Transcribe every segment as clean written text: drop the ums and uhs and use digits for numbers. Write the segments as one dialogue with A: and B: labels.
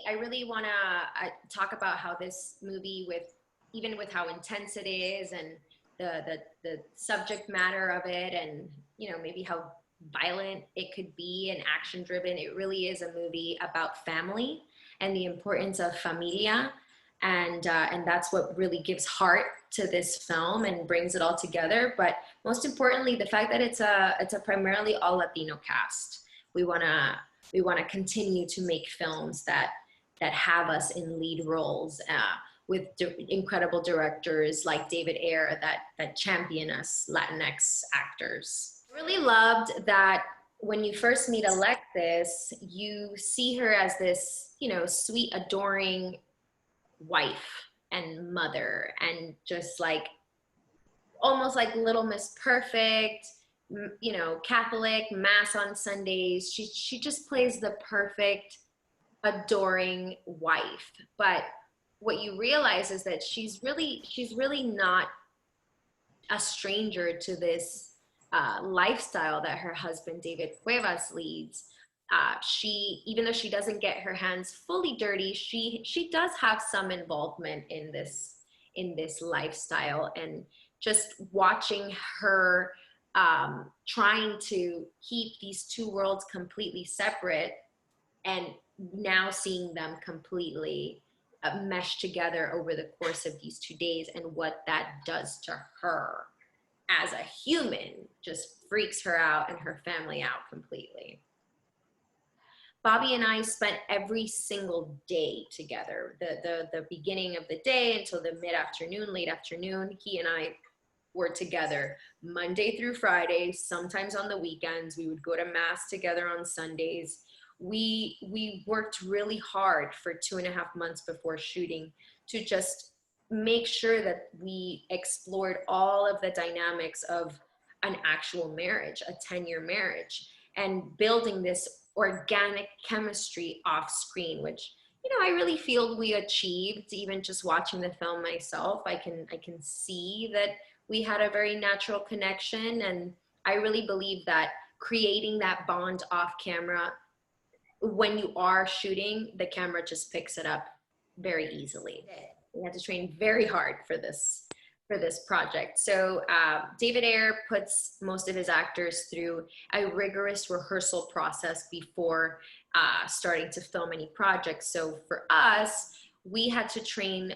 A: I really want to talk about how this movie, even with how intense it is, and the subject matter of it, and maybe how violent it could be and action driven, it really is a movie about family and the importance of familia, and that's what really gives heart to this film and brings it all together. But most importantly, the fact that it's a primarily all Latino cast. We want to continue to make films that have us in lead roles, with incredible directors like David Ayer that champion us Latinx actors. I really loved that when you first meet Alexis, you see her as this, sweet, adoring wife and mother, and just like almost like Little Miss Perfect, Catholic, mass on Sundays. She just plays the perfect adoring wife. But what you realize is that she's really not a stranger to this lifestyle that her husband David Cuevas leads. Even though she doesn't get her hands fully dirty, she does have some involvement in this lifestyle. And just watching her trying to keep these two worlds completely separate, and now seeing them completely mesh together over the course of these 2 days, and what that does to her as a human just freaks her out and her family out completely. Bobby and I spent every single day together, the beginning of the day until the mid-afternoon, late afternoon. He and I were together Monday through Friday, sometimes on the weekends. We would go to mass together on Sundays. We worked really hard for 2.5 months before shooting to just make sure that we explored all of the dynamics of an actual marriage, a 10-year marriage, and building this organic chemistry off screen, which I really feel we achieved. Even just watching the film myself, I can see that we had a very natural connection, and I really believe that creating that bond off camera, when you are shooting, the camera just picks it up very easily. We had to train very hard for this project. So David Ayer puts most of his actors through a rigorous rehearsal process before starting to film any projects. So for us, we had to train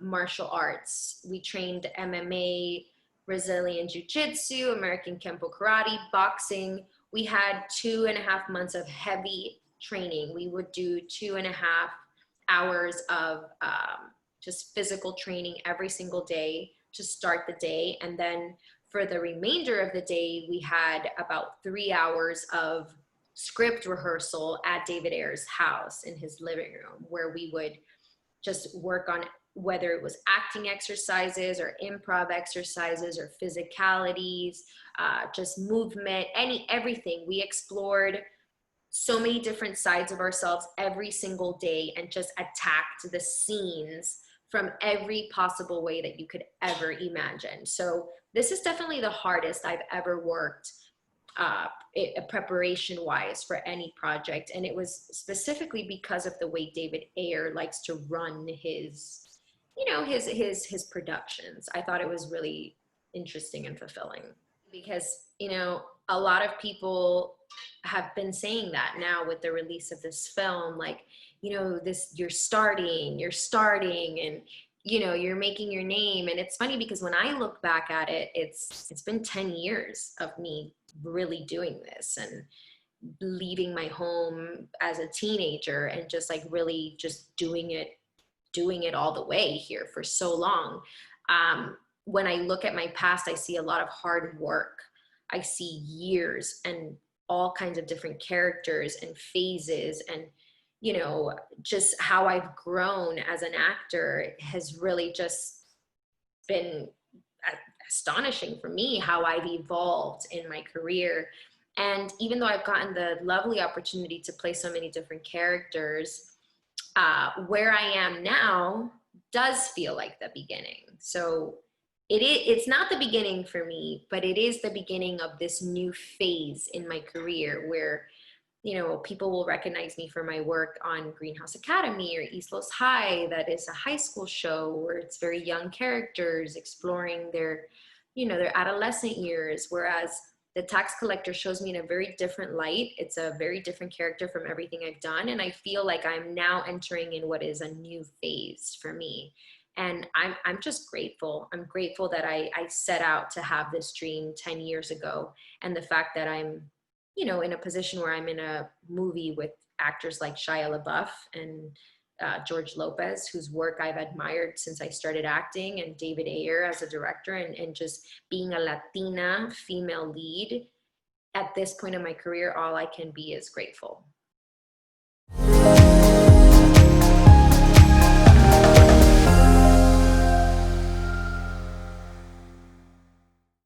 A: martial arts. We trained MMA, Brazilian Jiu-Jitsu, American Kempo Karate, boxing. We had 2.5 months of heavy training. We would do 2.5 hours of just physical training every single day to start the day. And then for the remainder of the day, we had about 3 hours of script rehearsal at David Ayer's house in his living room, where we would just work on whether it was acting exercises or improv exercises or physicalities, just movement, everything. We explored so many different sides of ourselves every single day, and just attacked the scenes from every possible way that you could ever imagine. So this is definitely the hardest I've ever worked preparation-wise for any project. And it was specifically because of the way David Ayer likes to run his productions. I thought it was really interesting and fulfilling, because, a lot of people have been saying that now with the release of this film, like, you're starting, and, you're making your name. And it's funny because when I look back at it, it's been 10 years of me really doing this, and leaving my home as a teenager, and just like really just doing it all the way here for so long. When I look at my past, I see a lot of hard work. I see years and all kinds of different characters and phases, and just how I've grown as an actor has really just been astonishing for me, how I've evolved in my career. And even though I've gotten the lovely opportunity to play so many different characters, where I am now does feel like the beginning. So it's not the beginning for me, but it is the beginning of this new phase in my career where, you know, people will recognize me for my work on Greenhouse Academy or East Los High. That is a high school show where it's very young characters exploring their, you know, their adolescent years. Whereas the tax collector shows me in a very different light. It's a very different character from everything I've done. And I feel like I'm now entering in what is a new phase for me. And I'm just grateful. I'm grateful that I set out to have this dream 10 years ago. And the fact that I'm, you know, in a position where I'm in a movie with actors like Shia LaBeouf and George Lopez, whose work I've admired since I started acting, and David Ayer as a director, and just being a Latina female lead at this point in my career, all I can be is grateful.